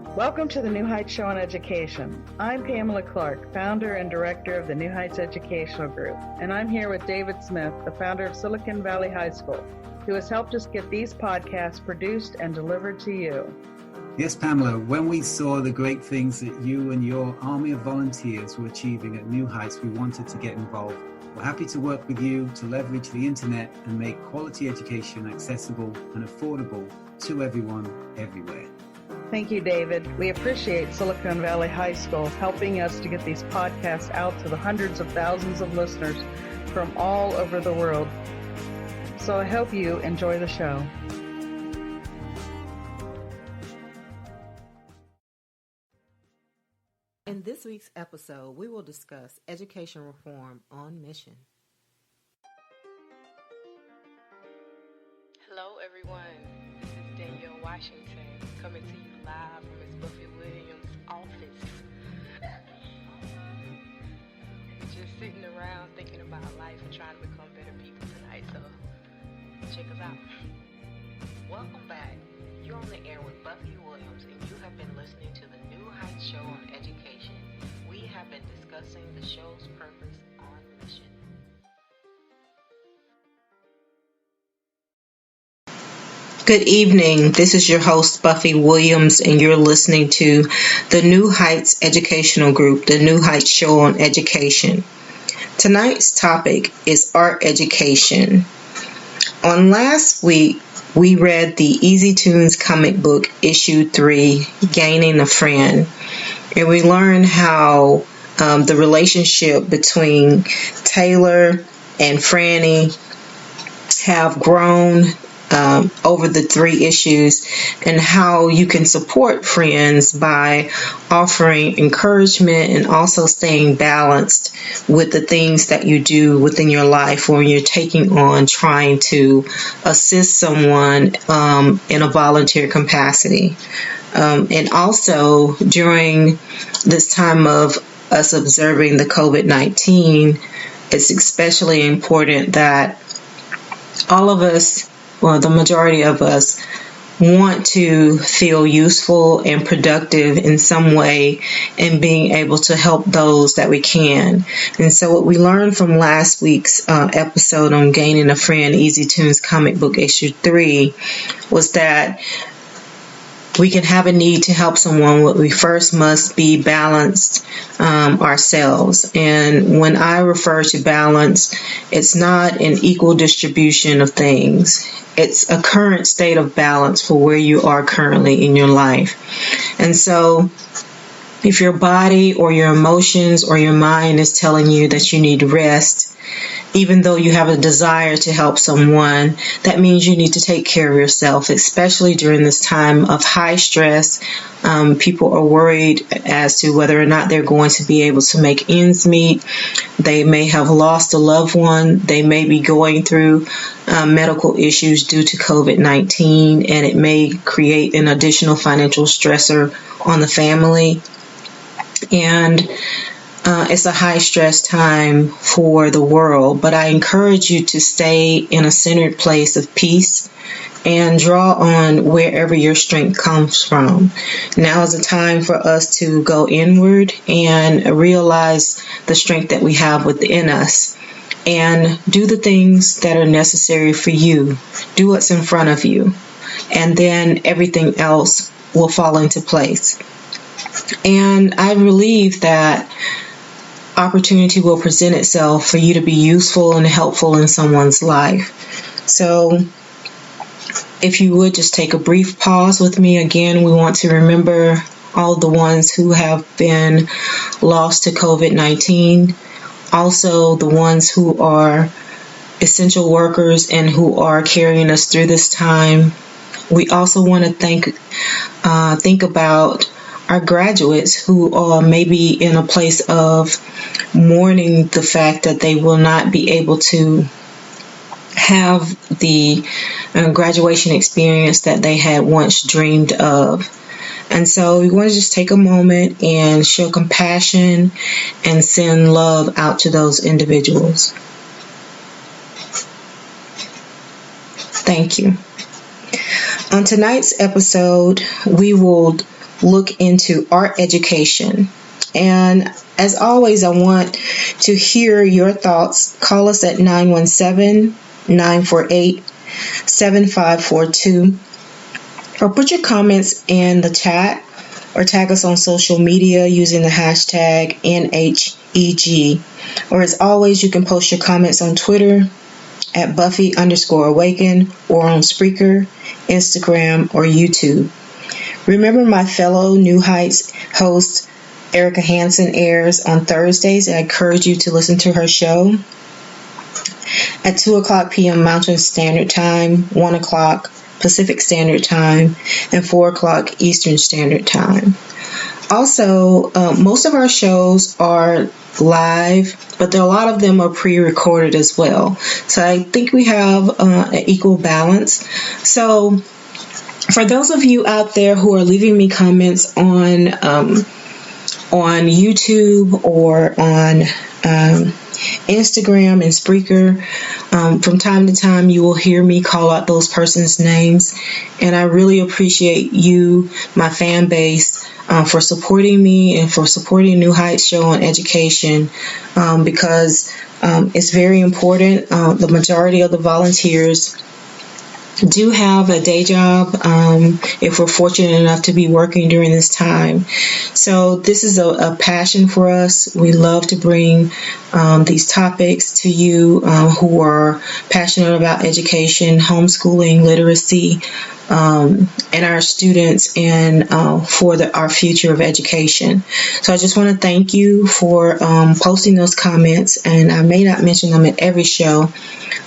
Welcome to the New Heights Show on Education. I'm Pamela Clark, founder and director of the New Heights Educational Group, and I'm here with David Smith, the founder of Silicon Valley High School, who has helped us get these podcasts produced and delivered to you. Yes, Pamela, when we saw the great things that you and your army of volunteers were achieving at New Heights, we wanted to get involved. We're happy to work with you to leverage the internet and make quality education accessible and affordable to everyone, everywhere. Thank you, David. We appreciate Silicon Valley High School helping us to get these podcasts out to the hundreds of thousands of listeners from all over the world. So I hope you enjoy the show. In this week's episode, we will discuss education reform on mission. Hello, everyone. This is Danielle Washington coming to you live from Ms. Buffy Williams' office. We're just sitting around thinking about life and trying to become better people tonight, so check us out. Welcome back. You're on the air with Buffy Williams, and you have been listening to the New Heights Show on Education. We have been discussing the show's purpose on mission. Good evening. This is your host, Buffy Williams, and you're listening to the New Heights Educational Group, the New Heights Show on Education. Tonight's topic is art education. On last week, we read the Easy Tunes comic book, issue 3, Gaining a Friend, and we learned how the relationship between Taylor and Franny have grown over the 3 issues, and how you can support friends by offering encouragement and also staying balanced with the things that you do within your life when you're taking on trying to assist someone in a volunteer capacity. And also during this time of us observing the COVID-19, it's especially important that all of us, well, the majority of us, want to feel useful and productive in some way and being able to help those that we can. And so what we learned from last week's episode on Gaining a Friend, Easy Tunes comic book issue 3, was that we can have a need to help someone, but we first must be balanced ourselves. And when I refer to balance, it's not an equal distribution of things. It's a current state of balance for where you are currently in your life. And so if your body or your emotions or your mind is telling you that you need rest, even though you have a desire to help someone, that means you need to take care of yourself, especially during this time of high stress. People are worried as to whether or not they're going to be able to make ends meet. They may have lost a loved one. They may be going through medical issues due to COVID-19, and it may create an additional financial stressor on the family. And it's a high stress time for the world, but I encourage you to stay in a centered place of peace and draw on wherever your strength comes from. Now is the time for us to go inward and realize the strength that we have within us and do the things that are necessary for you. Do what's in front of you, and then everything else will fall into place. And I believe that opportunity will present itself for you to be useful and helpful in someone's life. So if you would just take a brief pause with me. Again, we want to remember all the ones who have been lost to COVID-19, also the ones who are essential workers and who are carrying us through this time. We also want to think about our graduates who may be in a place of mourning the fact that they will not be able to have the graduation experience that they had once dreamed of. And so we want to just take a moment and show compassion and send love out to those individuals. Thank you. On tonight's episode, we will look into art education. And as always, I want to hear your thoughts. Call us at 917-948-7542, or put your comments in the chat, or tag us on social media using the hashtag NHEG. Or as always, you can post your comments on Twitter at Buffy_Awaken, or on Spreaker, Instagram, or YouTube. Remember, my fellow New Heights host Erica Hansen airs on Thursdays. I encourage you to listen to her show at 2 o'clock p.m. Mountain Standard Time, 1 o'clock Pacific Standard Time, and 4 o'clock Eastern Standard Time. Also, most of our shows are live, but a lot of them are pre-recorded as well. So I think we have an equal balance. So for those of you out there who are leaving me comments on YouTube or on Instagram and Spreaker, from time to time you will hear me call out those persons' names, and I really appreciate you, my fan base, for supporting me and for supporting New Heights Show on Education, because it's very important. The majority of the volunteers do have a day job, if we're fortunate enough to be working during this time. So this is a passion for us. We love to bring these topics to you who are passionate about education, homeschooling, literacy, and our students, and for our future of education. So I just want to thank you for posting those comments, and I may not mention them at every show,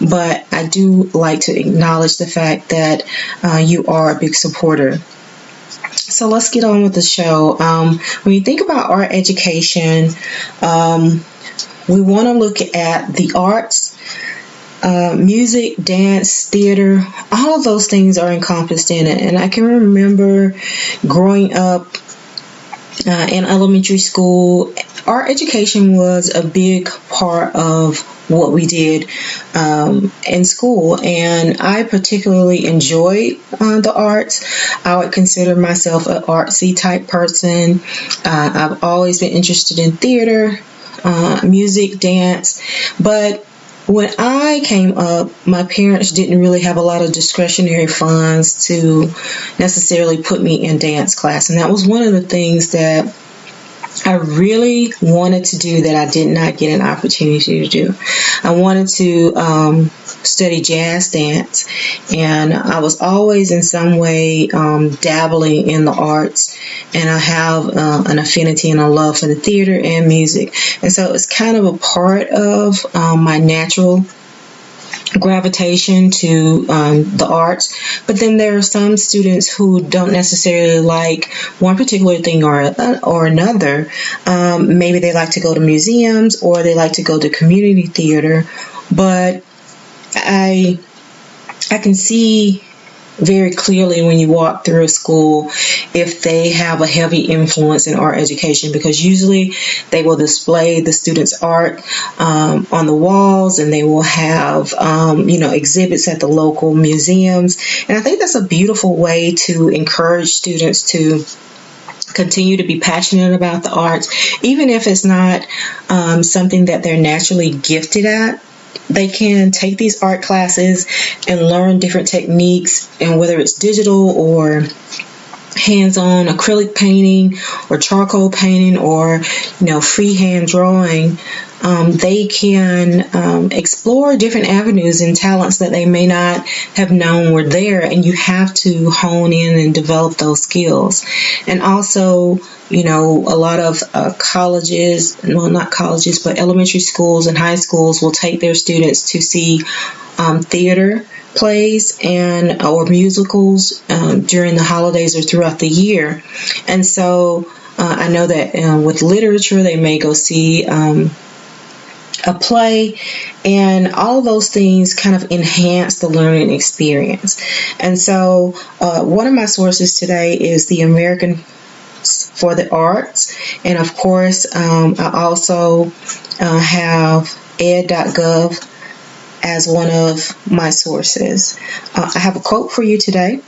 but I do like to acknowledge the fact that you are a big supporter. So let's get on with the show. When you think about art education, we want to look at the arts. Music, dance, theater, all of those things are encompassed in it. And I can remember growing up in elementary school, art education was a big part of what we did in school, and I particularly enjoyed the arts. I would consider myself an artsy type person. I've always been interested in theater, music, dance, but when I came up, my parents didn't really have a lot of discretionary funds to necessarily put me in dance class. And that was one of the things that I really wanted to do that I did not get an opportunity to do. I wanted to study jazz dance, and I was always in some way dabbling in the arts, and I have an affinity and a love for the theater and music, and so it's kind of a part of my natural gravitation to the arts. But then there are some students who don't necessarily like one particular thing or another. Maybe they like to go to museums, or they like to go to community theater, but I can see very clearly when you walk through a school if they have a heavy influence in art education, because usually they will display the students' art on the walls, and they will have exhibits at the local museums. And I think that's a beautiful way to encourage students to continue to be passionate about the arts, even if it's not something that they're naturally gifted at. They can take these art classes and learn different techniques, and whether it's digital or hands-on acrylic painting or charcoal painting or freehand drawing, they can explore different avenues and talents that they may not have known were there, and you have to hone in and develop those skills. And also, a lot of colleges, well, not colleges, but elementary schools and high schools will take their students to see theater plays or musicals during the holidays or throughout the year. And so I know that with literature, they may go see a play, and all of those things kind of enhance the learning experience. And so one of my sources today is the American for the Arts, and of course I also have ed.gov as one of my sources. I have a quote for you today,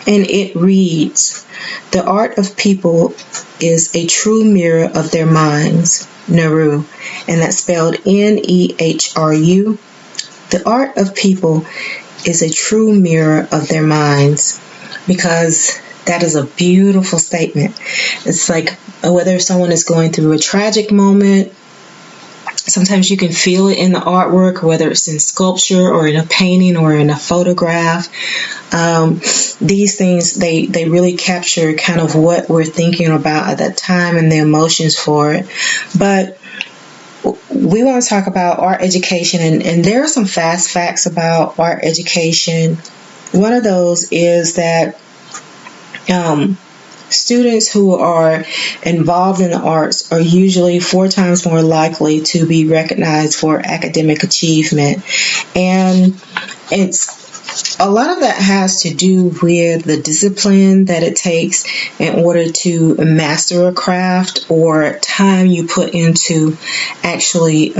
and it reads, "The art of people is a true mirror of their minds." Nehru, and that's spelled Nehru. The art of people is a true mirror of their minds, because that is a beautiful statement. It's like whether someone is going through a tragic moment, sometimes you can feel it in the artwork, whether it's in sculpture or in a painting or in a photograph. These things, they really capture kind of what we're thinking about at that time and the emotions for it. But we want to talk about art education, and there are some fast facts about art education. One of those is that students who are involved in the arts are usually 4 times more likely to be recognized for academic achievement. And a lot of that has to do with the discipline that it takes in order to master a craft, or time you put into actually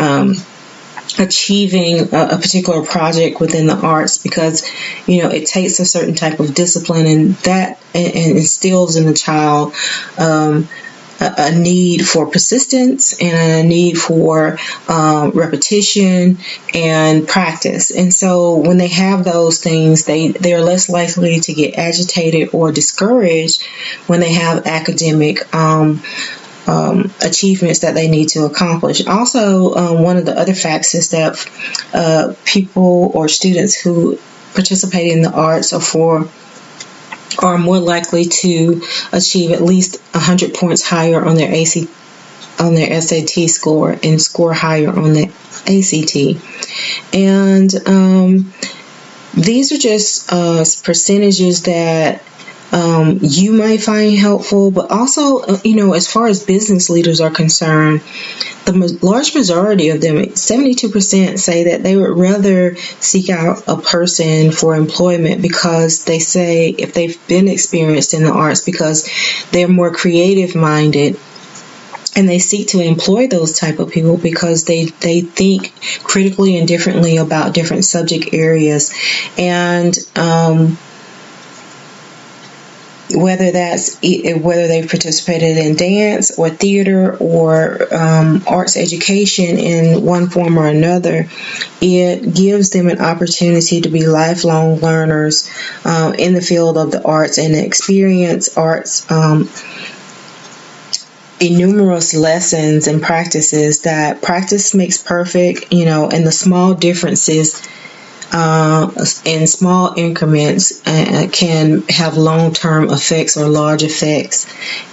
achieving a particular project within the arts, because it takes a certain type of discipline, and that instills in the child a need for persistence and a need for repetition and practice. And so when they have those things, they're less likely to get agitated or discouraged when they have academic achievements that they need to accomplish. Also, one of the other facts is that people or students who participate in the arts are more likely to achieve at least 100 points higher on their SAT score, and score higher on the ACT. And these are just percentages that you might find helpful, but also, as far as business leaders are concerned, the large majority of them, 72%, say that they would rather seek out a person for employment, because they say, if they've been experienced in the arts, because they're more creative minded, and they seek to employ those type of people because they think critically and differently about different subject areas. And whether they've participated in dance or theater or arts education in one form or another, it gives them an opportunity to be lifelong learners in the field of the arts, and experience arts innumerable lessons and practices. That practice makes perfect, and the small differences in small increments can have long-term effects or large effects.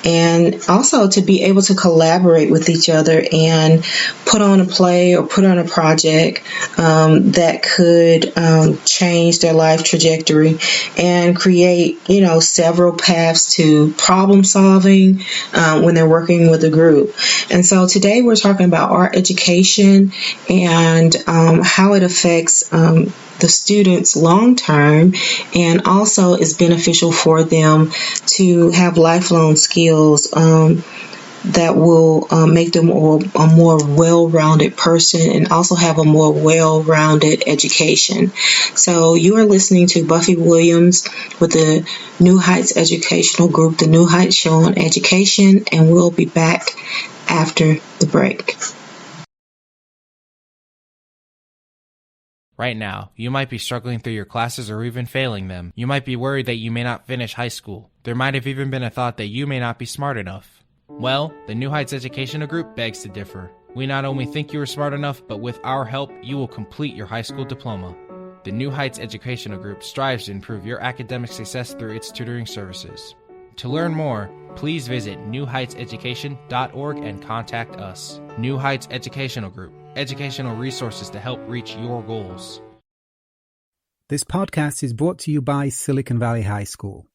And also to be able to collaborate with each other and put on a play or put on a project that could change their life trajectory and create, several paths to problem solving when they're working with a group. And so today we're talking about art education and how it affects the students long term, and also is beneficial for them to have lifelong skills that will make them a more well-rounded person, and also have a more well-rounded education. So you are listening to Buffy Williams with the New Heights Educational Group, the New Heights Show on Education, and we'll be back after the break. Right now, you might be struggling through your classes or even failing them. You might be worried that you may not finish high school. There might have even been a thought that you may not be smart enough. Well, the New Heights Educational Group begs to differ. We not only think you are smart enough, but with our help, you will complete your high school diploma. The New Heights Educational Group strives to improve your academic success through its tutoring services. To learn more, please visit newheightseducation.org and contact us. New Heights Educational Group. Educational resources to help reach your goals. This podcast is brought to you by Silicon Valley High School,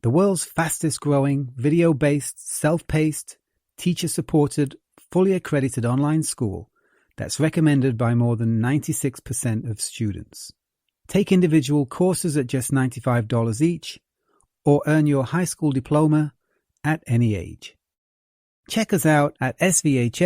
the world's fastest growing, video-based, self-paced, teacher-supported, fully accredited online school that's recommended by more than 96% of students. Take individual courses at just $95 each, or earn your high school diploma at any age. Check us out at svhs.edu.